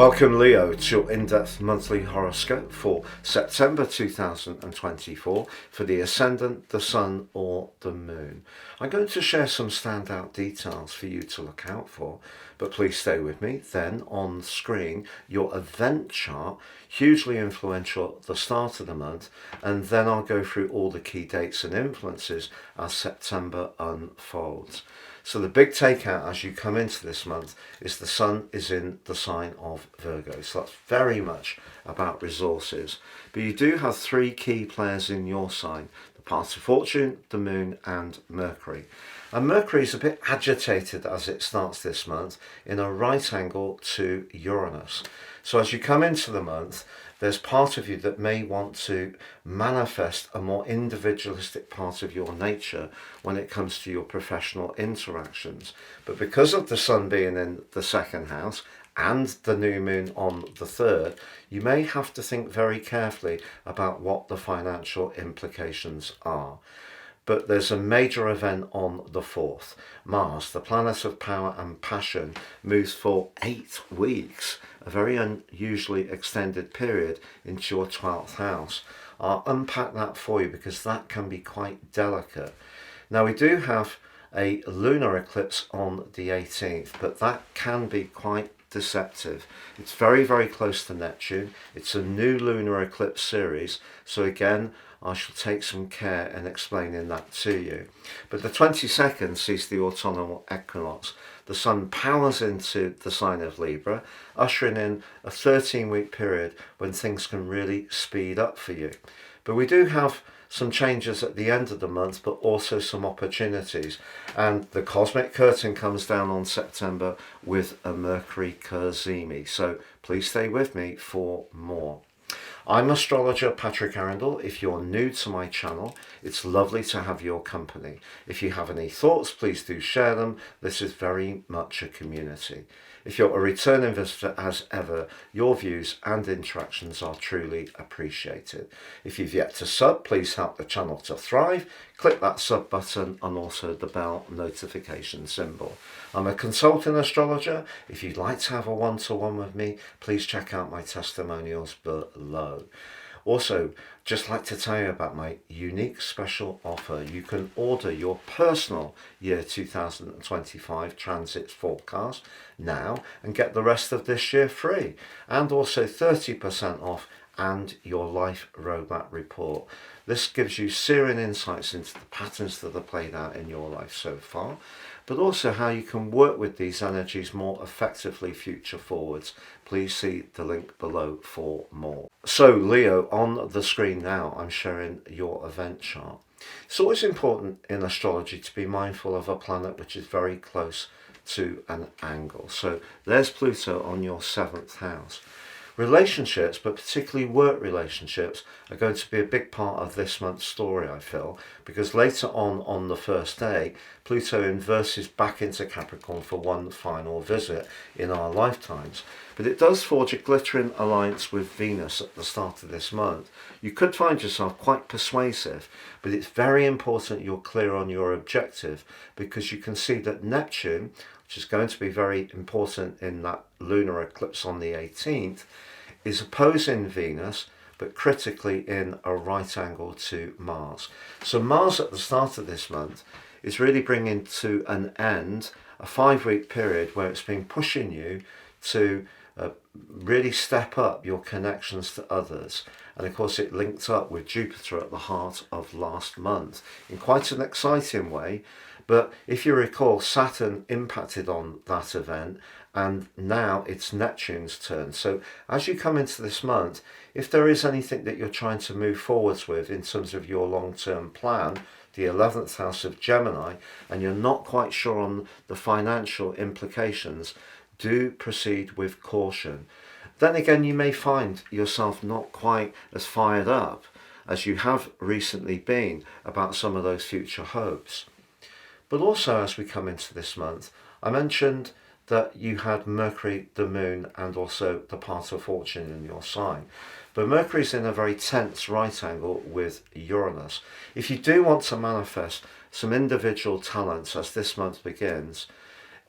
Welcome, Leo, to your in-depth monthly horoscope for September 2024 for the Ascendant, the Sun or the Moon. I'm going to share some standout details for you to look out for, but please stay with me. Then on screen, your event chart, hugely influential at the start of the month, and then I'll go through all the key dates and influences as September unfolds. So the big takeout as you come into this month is the Sun is in the sign of Virgo. So that's very much about resources. But you do have three key players in your sign: the path of fortune, the Moon and Mercury. And Mercury is a bit agitated as it starts this month in a right angle to Uranus. So as you come into the month, there's part of you that may want to manifest a more individualistic part of your nature when it comes to your professional interactions. But because of the Sun being in the second house and the new moon on the third, you may have to think very carefully about what the financial implications are. But there's a major event on the 4th. Mars, the planet of power and passion, moves for 8 weeks, a very unusually extended period, into your 12th house. I'll unpack that for you because that can be quite delicate. Now, we do have a lunar eclipse on the 18th, but that can be quite deceptive. It's very, very close to Neptune. It's a new lunar eclipse series, so again, I shall take some care in explaining that to you. But the 22nd sees the autumnal equinox. The Sun powers into the sign of Libra, ushering in a 13-week period when things can really speed up for you. But we do have some changes at the end of the month, but also some opportunities. And the cosmic curtain comes down on September with a Mercury Kurzimi. So please stay with me for more. I'm astrologer Patrick Arundell. If you're new to my channel, it's lovely to have your company. If you have any thoughts, please do share them. This is very much a community. If you're a returning visitor as ever, your views and interactions are truly appreciated. If you've yet to sub, please help the channel to thrive. Click that sub button and also the bell notification symbol. I'm a consultant astrologer. If you'd like to have a one-to-one with me, please check out my testimonials below. Also, just like to tell you about my unique special offer. You can order your personal year 2025 transits forecast now and get the rest of this year free, and also 30% off and your life roadmap report. This gives you searing insights into the patterns that are played out in your life so far, but also how you can work with these energies more effectively future forwards. Please see the link below for more. So Leo, on the screen now, I'm showing your event chart. It's always important in astrology to be mindful of a planet which is very close to an angle. So there's Pluto on your 7th house. Relationships, but particularly work relationships, are going to be a big part of this month's story, I feel, because later on the first day, Pluto inverses back into Capricorn for one final visit in our lifetimes. But it does forge a glittering alliance with Venus at the start of this month. You could find yourself quite persuasive, but it's very important you're clear on your objective, because you can see that Neptune, which is going to be very important in that lunar eclipse on the 18th, is opposing Venus, but critically in a right angle to Mars. So Mars at the start of this month is really bringing to an end a 5-week period where it's been pushing you to really step up your connections to others. And of course it linked up with Jupiter at the heart of last month in quite an exciting way. But if you recall, Saturn impacted on that event, and now it's Neptune's turn. So as you come into this month, if there is anything that you're trying to move forwards with in terms of your long-term plan, the 11th house of Gemini, and you're not quite sure on the financial implications, do proceed with caution. Then again, you may find yourself not quite as fired up as you have recently been about some of those future hopes. But also, as we come into this month, I mentioned that you had Mercury, the Moon, and also the path of fortune in your sign. But Mercury's in a very tense right angle with Uranus. If you do want to manifest some individual talents as this month begins,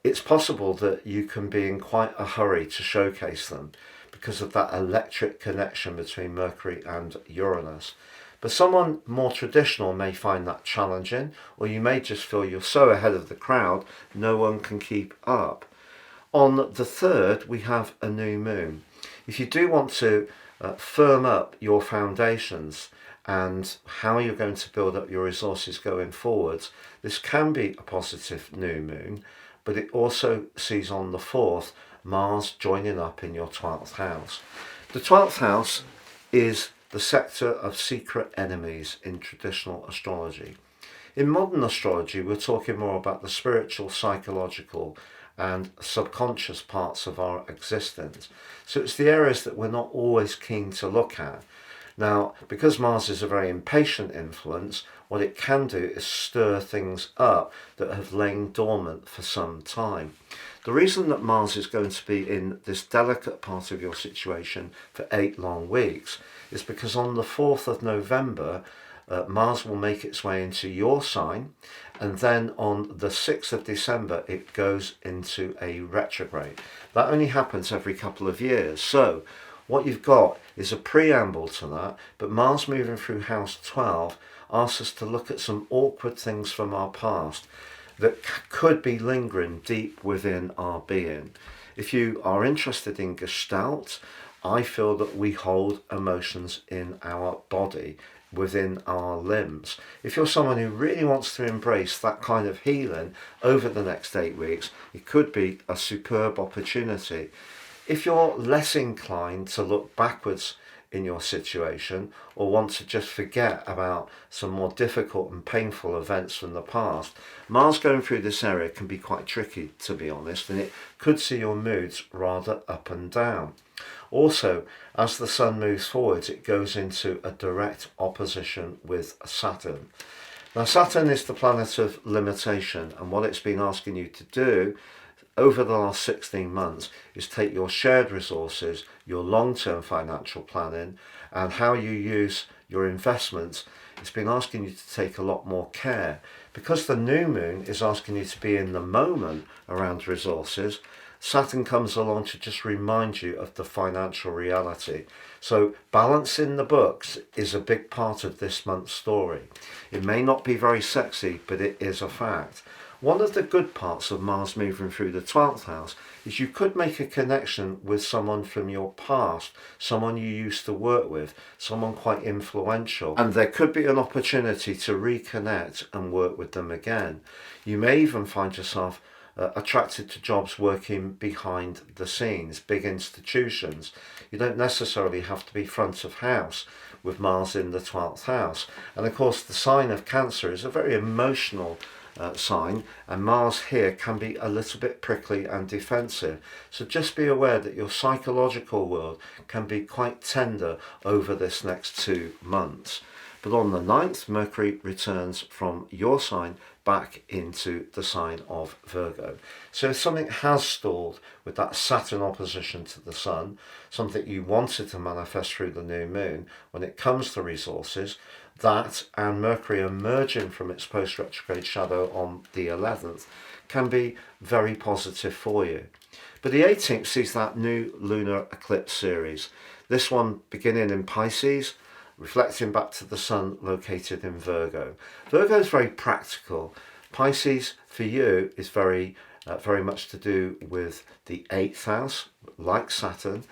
it's possible that you can be in quite a hurry to showcase them because of that electric connection between Mercury and Uranus. But someone more traditional may find that challenging, or you may just feel you're so ahead of the crowd, no one can keep up. On the 3rd, we have a new moon. If you do want to firm up your foundations and how you're going to build up your resources going forwards, this can be a positive new moon, but it also sees on the 4th Mars joining up in your 12th house. The 12th house is the sector of secret enemies in traditional astrology. In modern astrology, we're talking more about the spiritual, psychological, and subconscious parts of our existence. So it's the areas that we're not always keen to look at. Now, because Mars is a very impatient influence, what it can do is stir things up that have lain dormant for some time. The reason that Mars is going to be in this delicate part of your situation for 8 long weeks is because on the 4th of November, Mars will make its way into your sign, and then on the 6th of December it goes into a retrograde. That only happens every couple of years. So what you've got is a preamble to that, but Mars moving through house 12 asks us to look at some awkward things from our past that could be lingering deep within our being. If you are interested in Gestalt, I feel that we hold emotions in our body, within our limbs. If you're someone who really wants to embrace that kind of healing over the next 8 weeks, it could be a superb opportunity. If you're less inclined to look backwards in your situation or want to just forget about some more difficult and painful events from the past, Mars going through this area can be quite tricky, to be honest, and it could see your moods rather up and down. Also, as the Sun moves forwards, it goes into a direct opposition with Saturn. Now, Saturn is the planet of limitation, and what it's been asking you to do over the last 16 months is take your shared resources, your long-term financial planning, and how you use your investments. It's been asking you to take a lot more care. Because the new moon is asking you to be in the moment around resources, Saturn comes along to just remind you of the financial reality. So balancing the books is a big part of this month's story. It may not be very sexy, but it is a fact. One of the good parts of Mars moving through the 12th house is you could make a connection with someone from your past, someone you used to work with, someone quite influential, and there could be an opportunity to reconnect and work with them again. You may even find yourself attracted to jobs working behind the scenes, big institutions. You don't necessarily have to be front of house with Mars in the 12th house. And of course, the sign of Cancer is a very emotional sign, and Mars here can be a little bit prickly and defensive. So just be aware that your psychological world can be quite tender over this next 2 months. But on the 9th, Mercury returns from your sign back into the sign of Virgo. So if something has stalled with that Saturn opposition to the Sun, something you wanted to manifest through the new moon, when it comes to resources, that and Mercury emerging from its post-retrograde shadow on the 11th can be very positive for you. But the 18th sees that new lunar eclipse series. This one beginning in Pisces, reflecting back to the Sun located in Virgo. Virgo is very practical. Pisces for you is very much to do with the 8th house, like Saturn.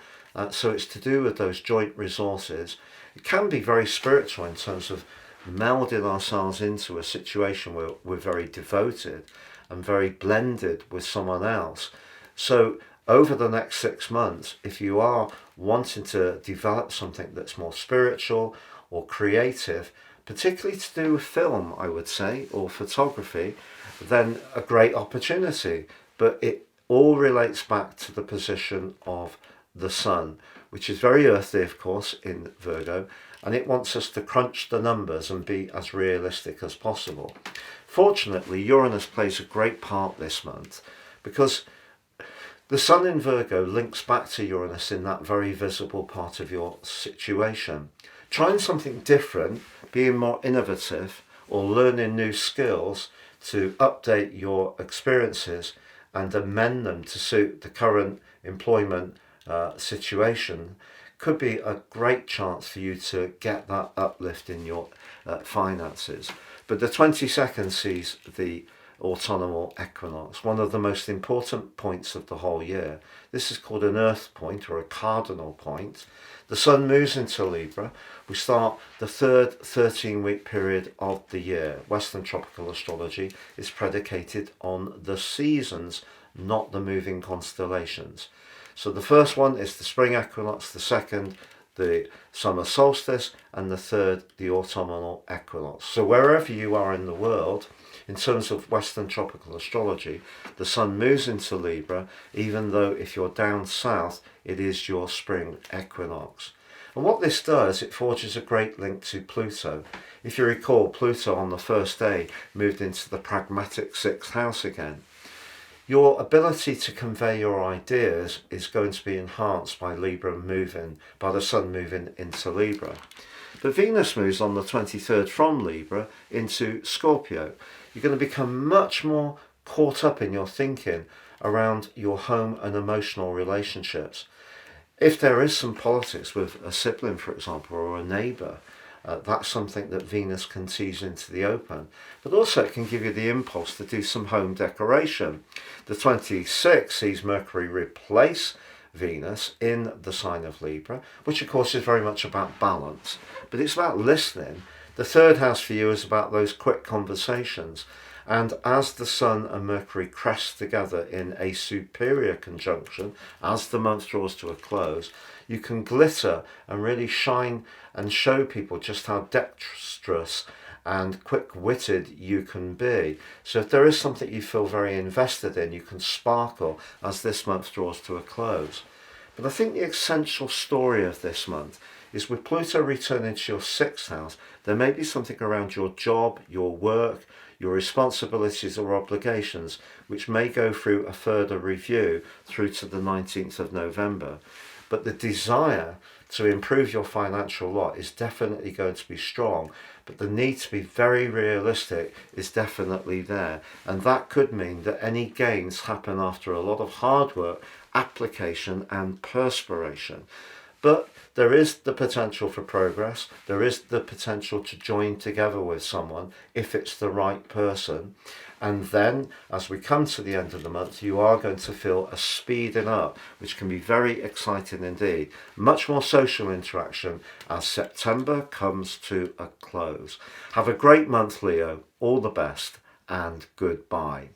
So it's to do with those joint resources. It can be very spiritual in terms of melding ourselves into a situation where we're very devoted and very blended with someone else. So over the next 6 months, if you are wanting to develop something that's more spiritual or creative, particularly to do with film, I would say, or photography, then a great opportunity. But it all relates back to the position of the Sun, which is very earthly, of course, in Virgo, and it wants us to crunch the numbers and be as realistic as possible. Fortunately, Uranus plays a great part this month because the Sun in Virgo links back to Uranus in that very visible part of your situation. Trying something different, being more innovative, or learning new skills to update your experiences and amend them to suit the current employment situation could be a great chance for you to get that uplift in your finances. But the 22nd sees the autumnal equinox, one of the most important points of the whole year. This is called an earth point or a cardinal point. The sun moves into Libra. We start the third 13-week period of the year. Western tropical astrology is predicated on the seasons, not the moving constellations. So the first one is the spring equinox, the second the summer solstice, and the third the autumnal equinox. So wherever you are in the world, in terms of Western tropical astrology, the sun moves into Libra, even though if you're down south, it is your spring equinox. And what this does, it forges a great link to Pluto. If you recall, Pluto on the first day moved into the pragmatic sixth house again. Your ability to convey your ideas is going to be enhanced by by the sun moving into Libra. But Venus moves on the 23rd from Libra into Scorpio. You're going to become much more caught up in your thinking around your home and emotional relationships. If there is some politics with a sibling, for example, or a neighbour, that's something that Venus can tease into the open. But also it can give you the impulse to do some home decoration. The 26th sees Mercury replace Venus in the sign of Libra, which of course is very much about balance. But it's about listening. The third house for you is about those quick conversations. And as the Sun and Mercury crest together in a superior conjunction, as the month draws to a close, you can glitter and really shine and show people just how dexterous and quick-witted you can be. So if there is something you feel very invested in, you can sparkle as this month draws to a close. But I think the essential story of this month is with Pluto returning to your sixth house, there may be something around your job, your work, your responsibilities or obligations, which may go through a further review through to the 19th of November. But the desire to improve your financial lot is definitely going to be strong, but the need to be very realistic is definitely there. And that could mean that any gains happen after a lot of hard work, application and perspiration. But there is the potential for progress. There is the potential to join together with someone if it's the right person. And then as we come to the end of the month, you are going to feel a speeding up, which can be very exciting indeed. Much more social interaction as September comes to a close. Have a great month, Leo. All the best and goodbye.